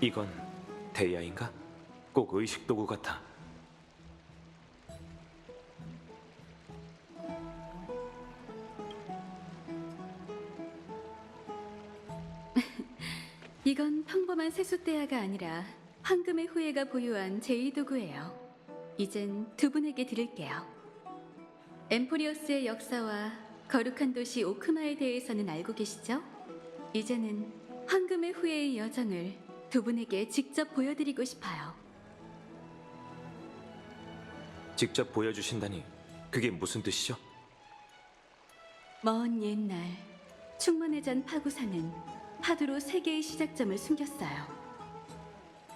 이건 데이아인가? 꼭 의식 도구 같아. 이건 평범한 세숫대야가 아니라 황금의 후예가 보유한 제2도구예요. 이젠 두 분에게 드릴게요. 엠포리어스의 역사와 거룩한 도시 오크마에 대해서는 알고 계시죠? 이제는 황금의 후예의 여정을 두 분에게 직접 보여드리고 싶어요. 직접 보여주신다니 그게 무슨 뜻이죠? 먼 옛날 충만해전 파구사는 파도로 세계의 시작점을 숨겼어요.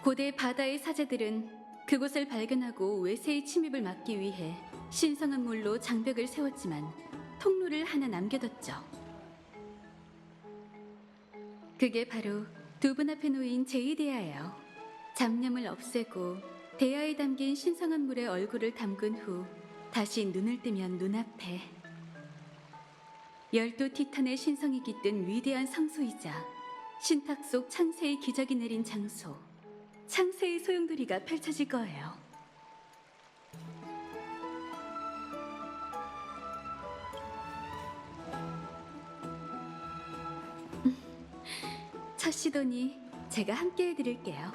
고대 바다의 사제들은 그곳을 발견하고 외세의 침입을 막기 위해 신성한 물로 장벽을 세웠지만 통로를 하나 남겨뒀죠. 그게 바로 두 분 앞에 놓인 제2대야예요. 잡념을 없애고 대야에 담긴 신성한 물에 얼굴을 담근 후 다시 눈을 뜨면 눈앞에 12티탄의 신성이 깃든 위대한 성소이자 신탁 속 창세의 기적이 내린 장소, 창세의 소용돌이가 펼쳐질 거예요. 첫 시도니 제가 함께 해드릴게요.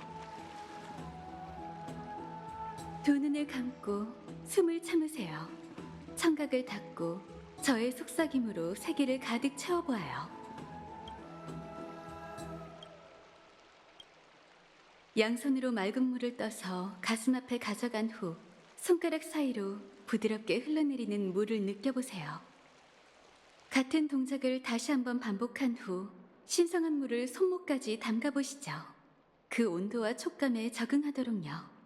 두 눈을 감고 숨을 참으세요. 청각을 닫고 저의 속삭임으로 세계를 가득 채워보아요. 양손으로 맑은 물을 떠서 가슴 앞에 가져간 후 손가락 사이로 부드럽게 흘러내리는 물을 느껴보세요. 같은 동작을 다시 한번 반복한 후 신성한 물을 손목까지 담가보시죠. 그 온도와 촉감에 적응하도록요.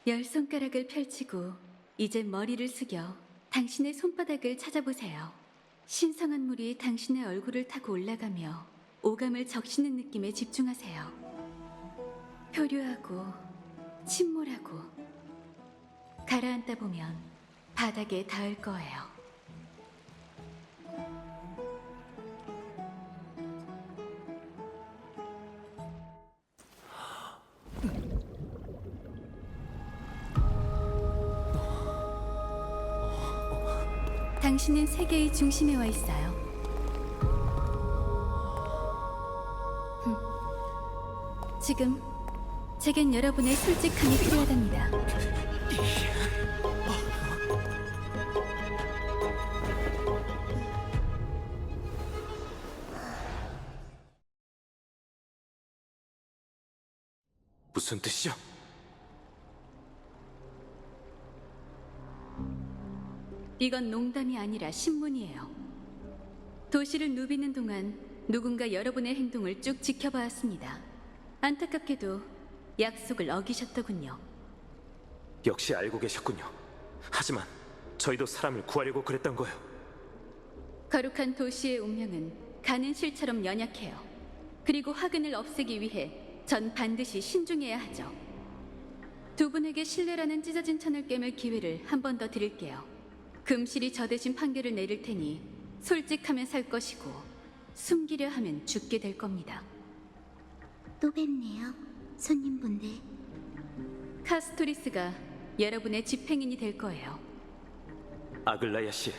10손가락을 펼치고 이제 머리를 숙여 당신의 손바닥을 찾아보세요. 신성한 물이 당신의 얼굴을 타고 올라가며 오감을 적시는 느낌에 집중하세요. 표류하고 침몰하고 가라앉다 보면 바닥에 닿을 거예요. 당신은 세계의 중심에 와 있어요. 지금 제겐 여러분의 솔직함이 필요하답니다. 무슨 뜻이죠? 이건 농담이 아니라 신문이에요. 도시를 누비는 동안 누군가 여러분의 행동을 쭉 지켜봐왔습니다. 안타깝게도 약속을 어기셨더군요. 역시 알고 계셨군요. 하지만 저희도 사람을 구하려고 그랬던 거예요. 거룩한 도시의 운명은 가는 실처럼 연약해요. 그리고 화근을 없애기 위해 전 반드시 신중해야 하죠. 두 분에게 신뢰라는 찢어진 천을 깨물 기회를 한 번 더 드릴게요. 금실이 저 대신 판결을 내릴 테니 솔직하면 살 것이고 숨기려 하면 죽게 될 겁니다. 또 뵙네요, 손님분들. 카스토리스가 여러분의 집행인이 될 거예요. 아글라야 씨,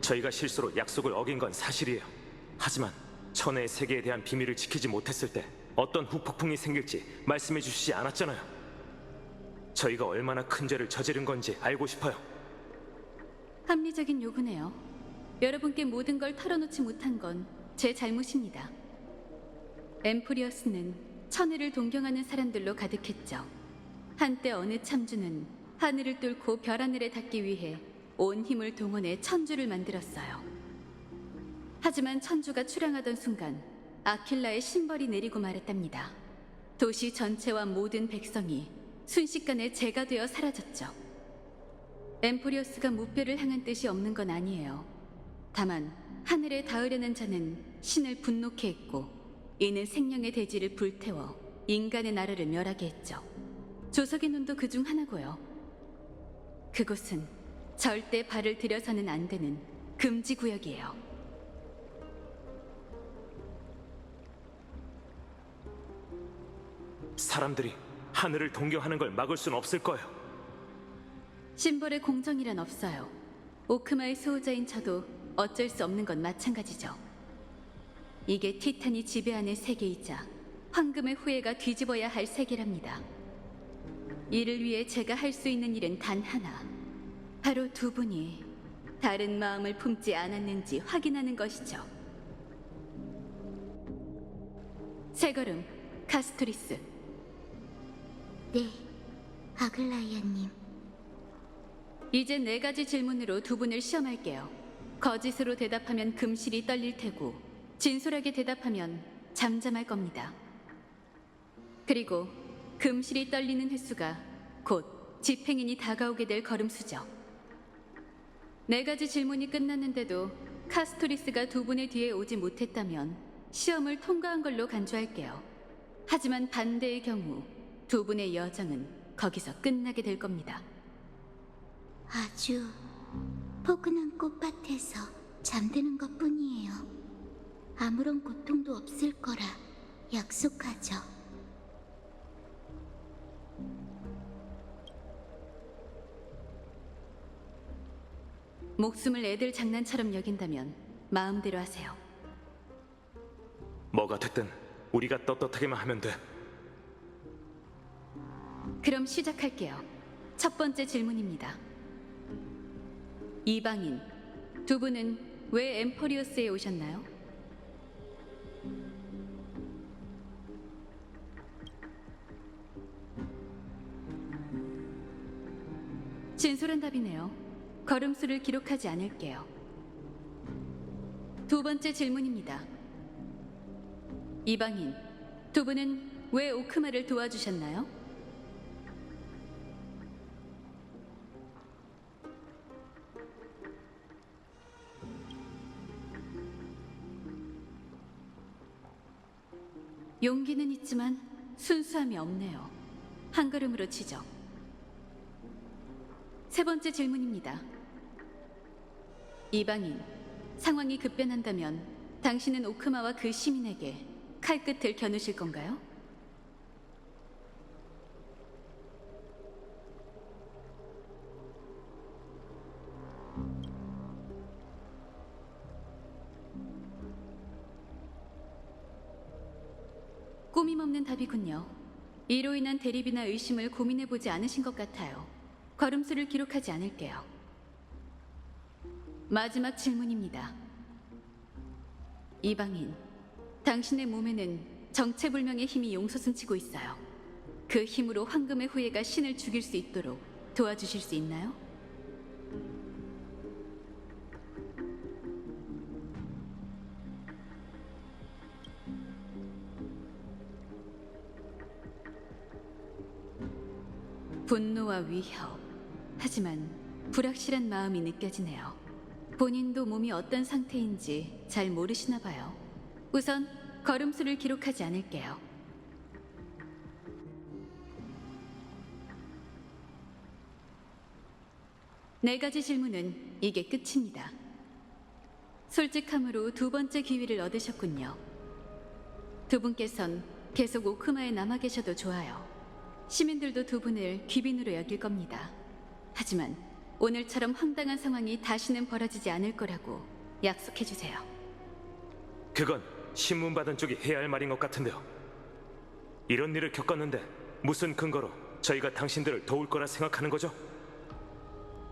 저희가 실수로 약속을 어긴 건 사실이에요. 하지만 천혜의 세계에 대한 비밀을 지키지 못했을 때 어떤 후폭풍이 생길지 말씀해 주시지 않았잖아요. 저희가 얼마나 큰 죄를 저지른 건지 알고 싶어요. 합리적인 요구네요. 여러분께 모든 걸 털어놓지 못한 건 제 잘못입니다. 엠포리어스는 천혜를 동경하는 사람들로 가득했죠. 한때 어느 참주는 하늘을 뚫고 별 하늘에 닿기 위해 온 힘을 동원해 천주를 만들었어요. 하지만 천주가 출항하던 순간 아킬라의 신벌이 내리고 말았답니다. 도시 전체와 모든 백성이 순식간에 재가 되어 사라졌죠. 엠포리어스가 무뼈를 향한 뜻이 없는 건 아니에요. 다만 하늘에 닿으려는 자는 신을 분노케 했고 이는 생명의 대지를 불태워 인간의 나라를 멸하게 했죠. 조석의 눈도 그중 하나고요. 그곳은 절대 발을 들여서는 안 되는 금지 구역이에요. 사람들이 하늘을 동경하는 걸 막을 순 없을 거예요. 심벌의 공정이란 없어요. 오크마의 수호자인 저도 어쩔 수 없는 건 마찬가지죠. 이게 티탄이 지배하는 세계이자 황금의 후예가 뒤집어야 할 세계랍니다. 이를 위해 제가 할 수 있는 일은 단 하나. 바로 두 분이 다른 마음을 품지 않았는지 확인하는 것이죠. 세 걸음, 카스토리스. 네, 아글라이아님. 이제 4가지 질문으로 두 분을 시험할게요. 거짓으로 대답하면 금실이 떨릴 테고 진솔하게 대답하면 잠잠할 겁니다. 그리고 금실이 떨리는 횟수가 곧 집행인이 다가오게 될 걸음수죠. 4가지 질문이 끝났는데도 카스토리스가 두 분의 뒤에 오지 못했다면 시험을 통과한 걸로 간주할게요. 하지만 반대의 경우 두 분의 여정은 거기서 끝나게 될 겁니다. 아주 포근한 꽃밭에서 잠드는 것뿐이에요. 아무런 고통도 없을 거라 약속하죠. 목숨을 애들 장난처럼 여긴다면 마음대로 하세요. 뭐가 됐든 우리가 떳떳하게만 하면 돼. 그럼 시작할게요. 첫 번째 질문입니다. 이방인, 두 분은 왜 엠포리오스에 오셨나요? 진솔한 답이네요. 걸음수를 기록하지 않을게요. 두 번째 질문입니다. 이방인, 두 분은 왜 오크마를 도와주셨나요? 용기는 있지만 순수함이 없네요. 한 걸음으로 치죠. 세 번째 질문입니다. 이방인, 상황이 급변한다면 당신은 오크마와 그 시민에게 칼끝을 겨누실 건가요? 꾸밈 없는 답이군요. 이로 인한 대립이나 의심을 고민해보지 않으신 것 같아요. 걸음수를 기록하지 않을게요. 마지막 질문입니다. 이방인, 당신의 몸에는 정체불명의 힘이 용솟음치고 있어요. 그 힘으로 황금의 후예가 신을 죽일 수 있도록 도와주실 수 있나요? 분노와 위협, 하지만 불확실한 마음이 느껴지네요. 본인도 몸이 어떤 상태인지 잘 모르시나 봐요. 우선 걸음수를 기록하지 않을게요. 네 가지 질문은 이게 끝입니다. 솔직함으로 두 번째 기회를 얻으셨군요. 두 분께선 계속 오크마에 남아 계셔도 좋아요. 시민들도 두 분을 귀빈으로 여길 겁니다. 하지만 오늘처럼 황당한 상황이 다시는 벌어지지 않을 거라고 약속해주세요. 그건 신문 받은 쪽이 해야 할 말인 것 같은데요. 이런 일을 겪었는데 무슨 근거로 저희가 당신들을 도울 거라 생각하는 거죠?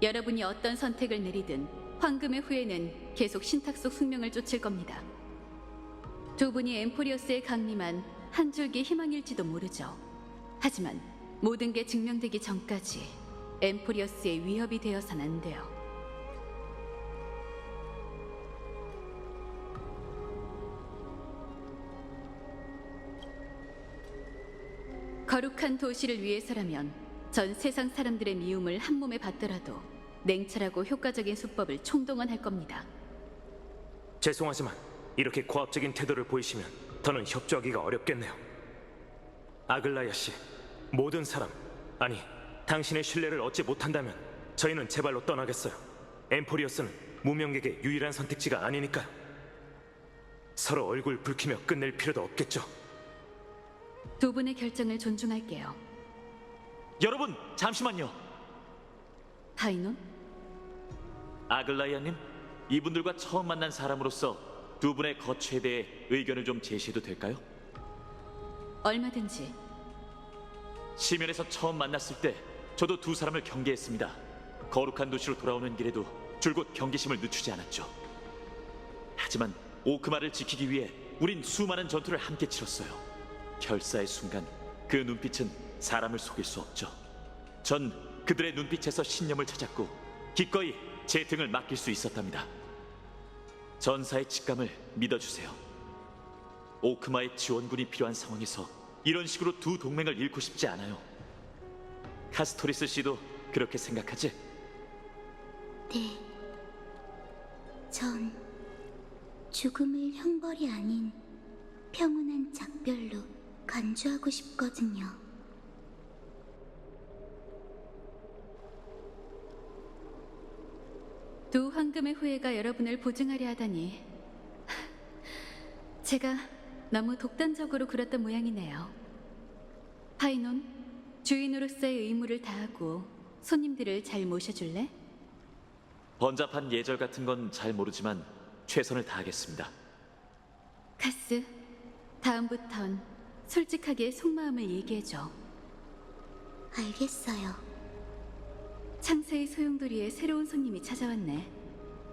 여러분이 어떤 선택을 내리든 황금의 후예는 계속 신탁 속 숙명을 쫓을 겁니다. 두 분이 엠포리오스의 강림한 한 줄기 희망일지도 모르죠. 하지만 모든 게 증명되기 전까지 엠포리오스의 위협이 되어선 안 돼요. 거룩한 도시를 위해서라면 전 세상 사람들의 미움을 한 몸에 받더라도 냉철하고 효과적인 수법을 총동원할 겁니다. 죄송하지만 이렇게 고압적인 태도를 보이시면 더는 협조하기가 어렵겠네요. 아글라야 씨, 모든 사람, 아니 당신의 신뢰를 얻지 못한다면 저희는 제 발로 떠나겠어요. 엠포리오스는 무명객의 유일한 선택지가 아니니까요. 서로 얼굴 붉히며 끝낼 필요도 없겠죠. 두 분의 결정을 존중할게요. 여러분, 잠시만요. 파이논? 아글라이아님, 이분들과 처음 만난 사람으로서 두 분의 거취에 대해 의견을 좀 제시해도 될까요? 얼마든지. 시면에서 처음 만났을 때 저도 두 사람을 경계했습니다. 거룩한 도시로 돌아오는 길에도 줄곧 경계심을 늦추지 않았죠. 하지만 오크마를 지키기 위해 우린 수많은 전투를 함께 치렀어요. 결사의 순간 그 눈빛은 사람을 속일 수 없죠. 전 그들의 눈빛에서 신념을 찾았고 기꺼이 제 등을 맡길 수 있었답니다. 전사의 직감을 믿어주세요. 오크마의 지원군이 필요한 상황에서 이런 식으로 두 동맹을 잃고 싶지 않아요. 카스토리스 씨도 그렇게 생각하지? 네. 전 죽음을 형벌이 아닌 평온한 작별로 간주하고 싶거든요. 두 황금의 후예가 여러분을 보증하려 하다니 제가 너무 독단적으로 굴었던 모양이네요. 파이논, 주인으로서의 의무를 다하고 손님들을 잘 모셔줄래? 번잡한 예절 같은 건 잘 모르지만 최선을 다하겠습니다. 카스, 다음부턴 솔직하게 속마음을 얘기해줘. 알겠어요. 창세의 소용돌이에 새로운 손님이 찾아왔네.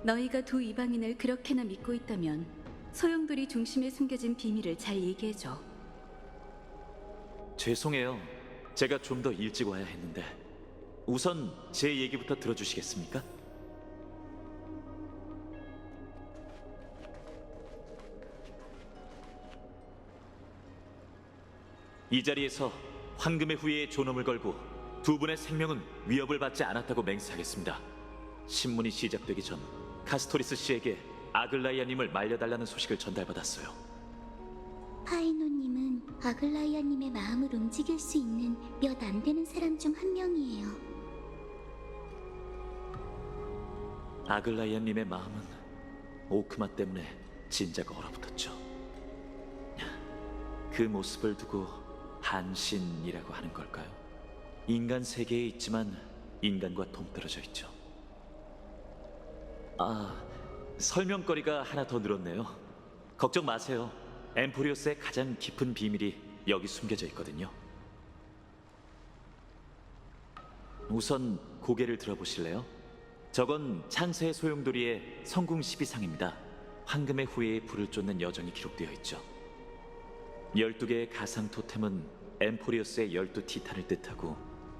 너희가 두 이방인을 그렇게나 믿고 있다면 소용돌이 중심에 숨겨진 비밀을 잘 얘기해줘. 죄송해요. 제가 좀 더 일찍 와야 했는데 우선 제 얘기부터 들어주시겠습니까? 이 자리에서 황금의 후예의 존엄을 걸고 두 분의 생명은 위협을 받지 않았다고 맹세하겠습니다. 신문이 시작되기 전 카스토리스 씨에게 아글라이아님을 말려달라는 소식을 전달받았어요. 파이노님은 아글라이아님의 마음을 움직일 수 있는 몇 안 되는 사람 중 한 명이에요. 아글라이아님의 마음은 오크마 때문에 진짜가 얼어붙었죠. 그 모습을 두고 한신이라고 하는 걸까요? 인간 세계에 있지만 인간과 동떨어져 있죠. 아, 설명거리가 하나 더 늘었네요. 걱정 마세요. 엠포리오스의 가장 깊은 비밀이 여기 숨겨져 있거든요. 우선 고개를 들어보실래요? 저건 창세의 소용돌이의 성궁 12상입니다. 황금의 후예의 불을 쫓는 여정이 기록되어 있죠. 12개의 가상 토템은 엠포리오스의 12티탄을 뜻하고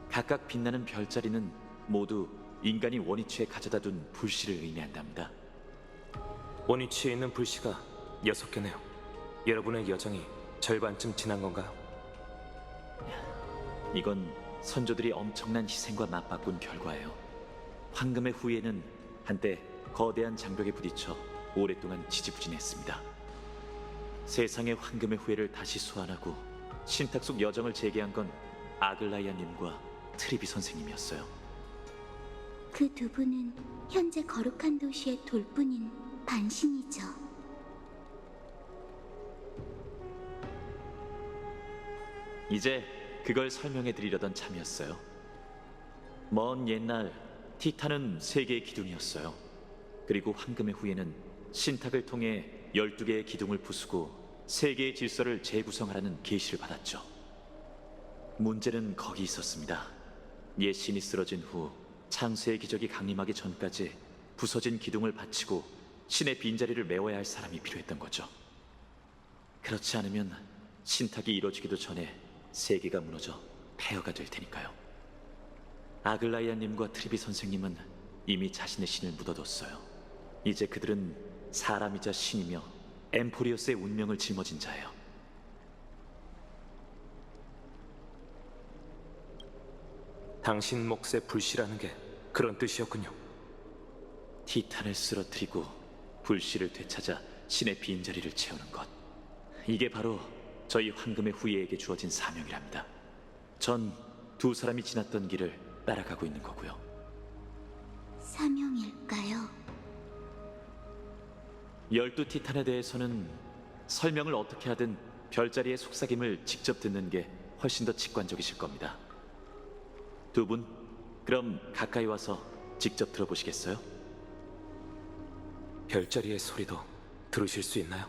각각 빛나는 별자리는 모두 인간이 원위치에 가져다 둔 불씨를 의미한답니다. 원위치에 있는 불씨가 6개네요. 여러분의 여정이 절반쯤 지난 건가요? 이건 선조들이 엄청난 희생과 맞바꾼 결과예요. 황금의 후예는 한때 거대한 장벽에 부딪혀 오랫동안 지지부진했습니다. 세상의 황금의 후예를 다시 소환하고 신탁 속 여정을 재개한 건 아글라이아님과 트리비 선생님이었어요. 그 두 분은 현재 거룩한 도시의 돌뿐인 반신이죠. 이제 그걸 설명해 드리려던 참이었어요. 먼 옛날 티탄은 세 개의 기둥이었어요. 그리고 황금의 후예는 신탁을 통해 12개의 기둥을 부수고 세 개의 질서를 재구성하라는 계시를 받았죠. 문제는 거기 있었습니다. 옛 신이 쓰러진 후 창세의 기적이 강림하기 전까지 부서진 기둥을 받치고 신의 빈자리를 메워야 할 사람이 필요했던 거죠. 그렇지 않으면 신탁이 이루어지기도 전에 세계가 무너져 폐허가 될 테니까요. 아글라이아님과 트리비 선생님은 이미 자신의 신을 묻어뒀어요. 이제 그들은 사람이자 신이며 엠포리오스의 운명을 짊어진 자예요. 당신 몫의 불씨라는 게 그런 뜻이었군요. 티탄을 쓰러뜨리고 불씨를 되찾아 신의 빈자리를 채우는 것. 이게 바로 저희 황금의 후예에게 주어진 사명이랍니다. 전 두 사람이 지났던 길을 따라가고 있는 거고요. 사명일까요? 12티탄에 대해서는 설명을 어떻게 하든 별자리의 속삭임을 직접 듣는 게 훨씬 더 직관적이실 겁니다. 두 분, 그럼 가까이 와서 직접 들어보시겠어요? 별자리의 소리도 들으실 수 있나요?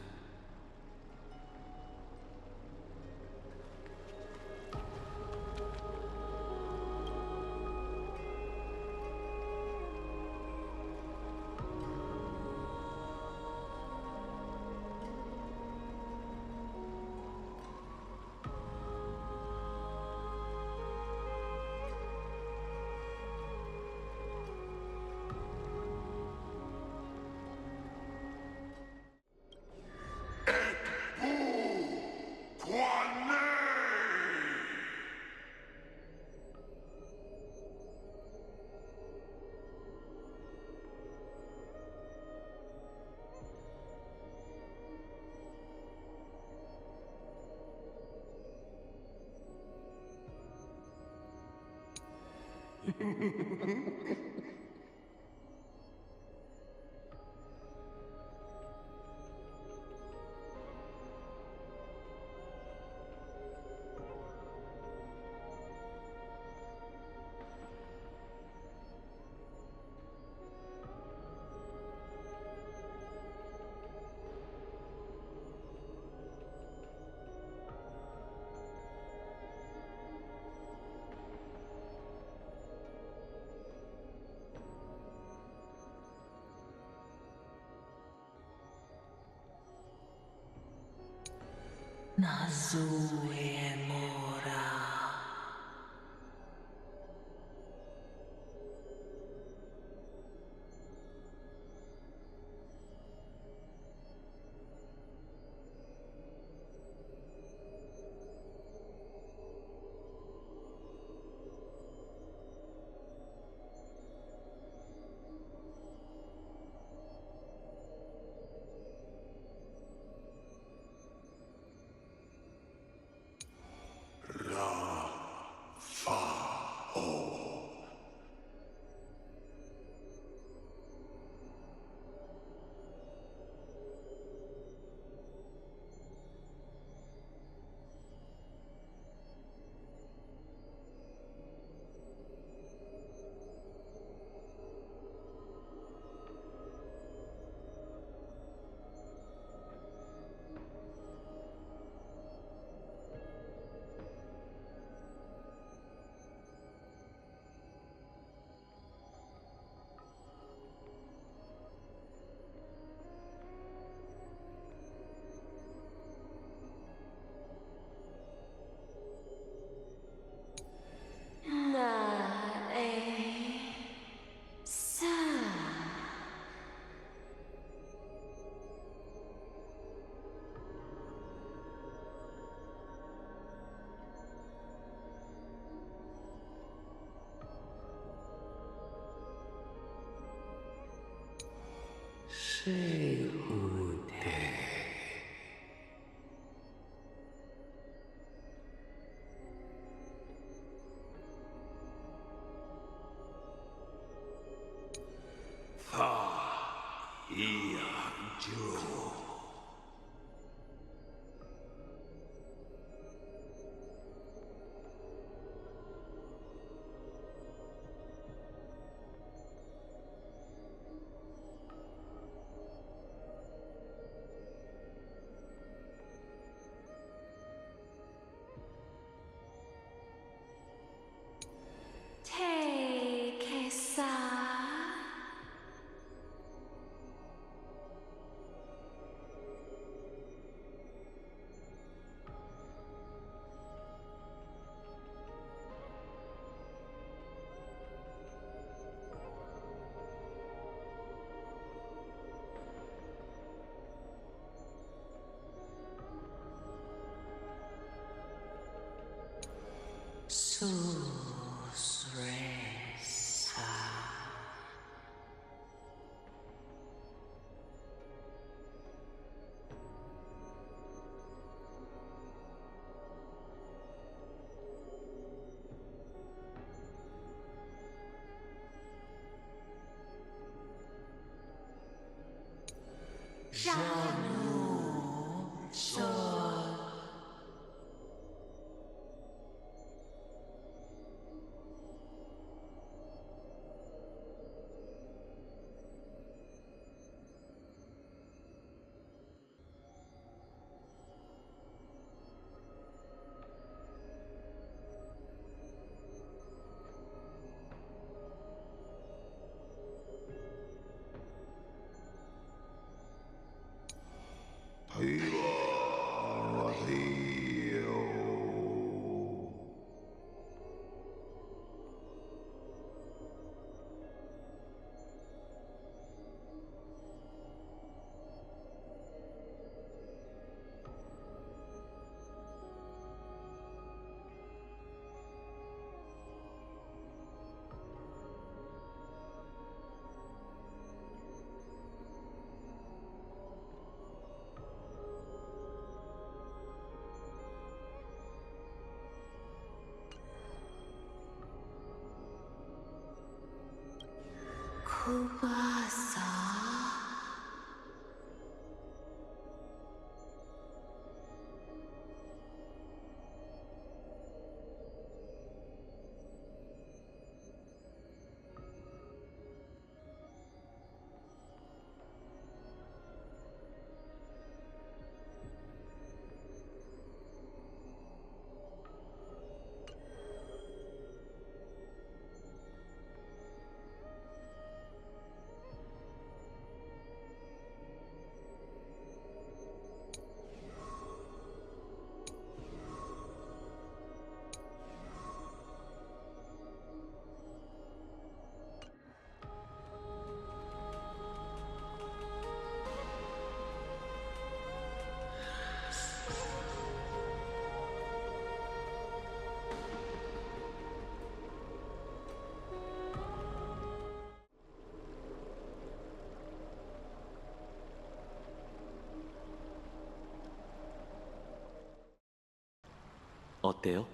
어때요?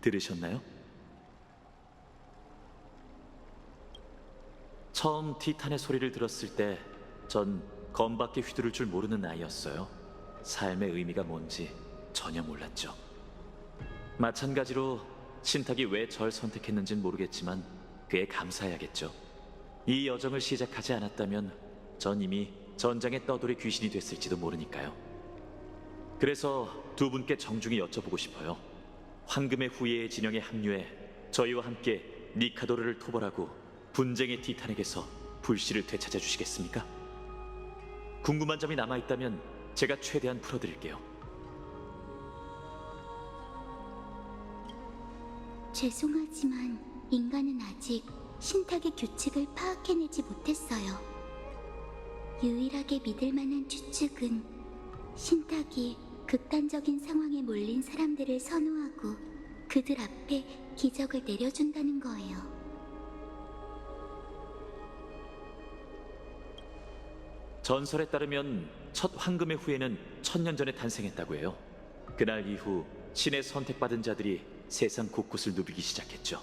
들으셨나요? 처음 티탄의 소리를 들었을 때 전 검밖에 휘두를 줄 모르는 아이였어요. 삶의 의미가 뭔지 전혀 몰랐죠. 마찬가지로 신탁이 왜 절 선택했는진 모르겠지만 그에 감사해야겠죠. 이 여정을 시작하지 않았다면 전 이미 전장의 떠돌이 귀신이 됐을지도 모르니까요. 그래서 두 분께 정중히 여쭤보고 싶어요. 황금의 후예의 진영에 합류해 저희와 함께 니카도르를 토벌하고 분쟁의 티탄에게서 불씨를 되찾아 주시겠습니까? 궁금한 점이 남아있다면 제가 최대한 풀어드릴게요. 죄송하지만 인간은 아직 신탁의 규칙을 파악해내지 못했어요. 유일하게 믿을 만한 추측은 신탁이 극단적인 상황에 몰린 사람들을 선호하고 그들 앞에 기적을 내려준다는 거예요. 전설에 따르면 첫 황금의 후예는 1000년 전에 탄생했다고 해요. 그날 이후 신의 선택받은 자들이 세상 곳곳을 누비기 시작했죠.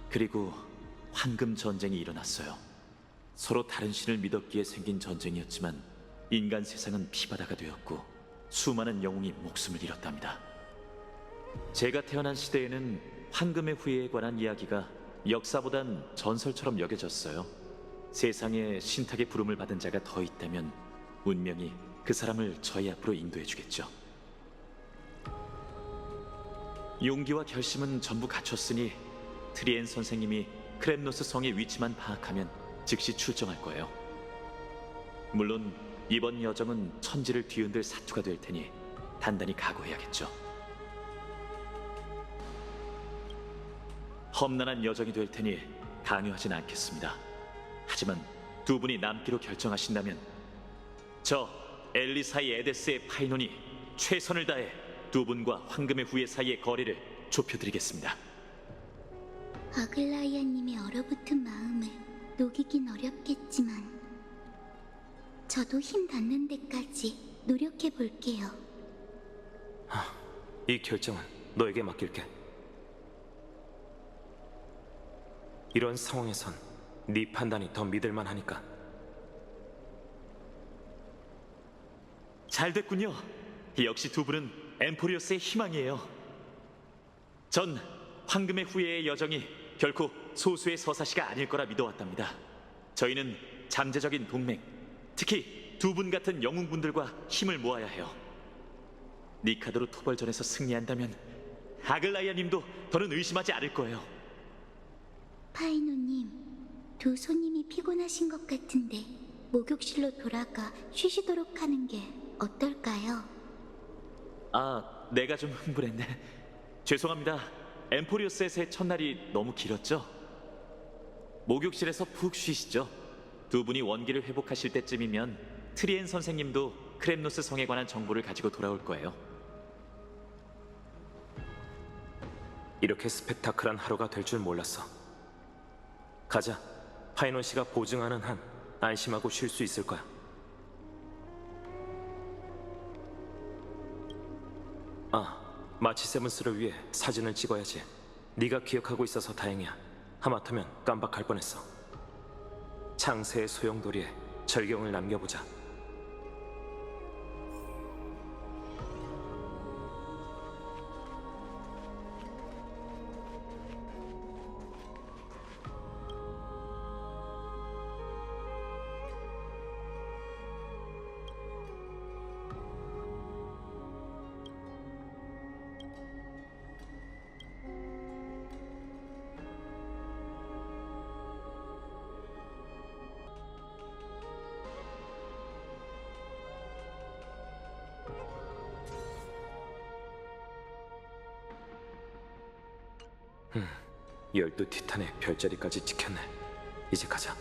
그리고 황금 전쟁이 일어났어요. 서로 다른 신을 믿었기에 생긴 전쟁이었지만 인간 세상은 피바다가 되었고 수많은 영웅이 목숨을 잃었답니다. 제가 태어난 시대에는 황금의 후예에 관한 이야기가 역사보단 전설처럼 여겨졌어요. 세상에 신탁의 부름을 받은 자가 더 있다면 운명이 그 사람을 저희 앞으로 인도해 주겠죠. 용기와 결심은 전부 갖췄으니 트리엔 선생님이 크렘노스 성의 위치만 파악하면 즉시 출정할 거예요. 물론 이번 여정은 천지를 뒤흔들 사투가 될 테니 단단히 각오해야겠죠. 험난한 여정이 될 테니 강요하진 않겠습니다. 하지만 두 분이 남기로 결정하신다면 저 엘리사이 에데스의 파이논이 최선을 다해 두 분과 황금의 후예 사이의 거리를 좁혀드리겠습니다. 아글라이아님의 얼어붙은 마음을 녹이긴 어렵겠지만 저도 힘 닿는 데까지 노력해 볼게요. 이 결정은 너에게 맡길게. 이런 상황에선 네 판단이 더 믿을만 하니까. 잘 됐군요. 역시 두 분은 엠포리오스의 희망이에요. 전 황금의 후예의 여정이 결코 소수의 서사시가 아닐 거라 믿어왔답니다. 저희는 잠재적인 동맹, 특히 두 분 같은 영웅분들과 힘을 모아야 해요. 니카도르 토벌전에서 승리한다면 아글라이아님도 더는 의심하지 않을 거예요. 파이노님, 두 손님이 피곤하신 것 같은데 목욕실로 돌아가 쉬시도록 하는 게 어떨까요? 아, 내가 좀 흥분했네. 죄송합니다. 엠포리오스의 새 첫날이 너무 길었죠? 목욕실에서 푹 쉬시죠. 두 분이 원기를 회복하실 때쯤이면 트리엔 선생님도 크렘노스 성에 관한 정보를 가지고 돌아올 거예요. 이렇게 스펙타클한 하루가 될 줄 몰랐어. 가자. 파이논 씨가 보증하는 한 안심하고 쉴 수 있을 거야. 아, 마치 세븐스를 위해 사진을 찍어야지. 네가 기억하고 있어서 다행이야. 하마터면 깜박할 뻔했어. 창세의 소용돌이에 절경을 남겨보자. 열두 티탄의 별자리까지 지켰네. 이제 가자.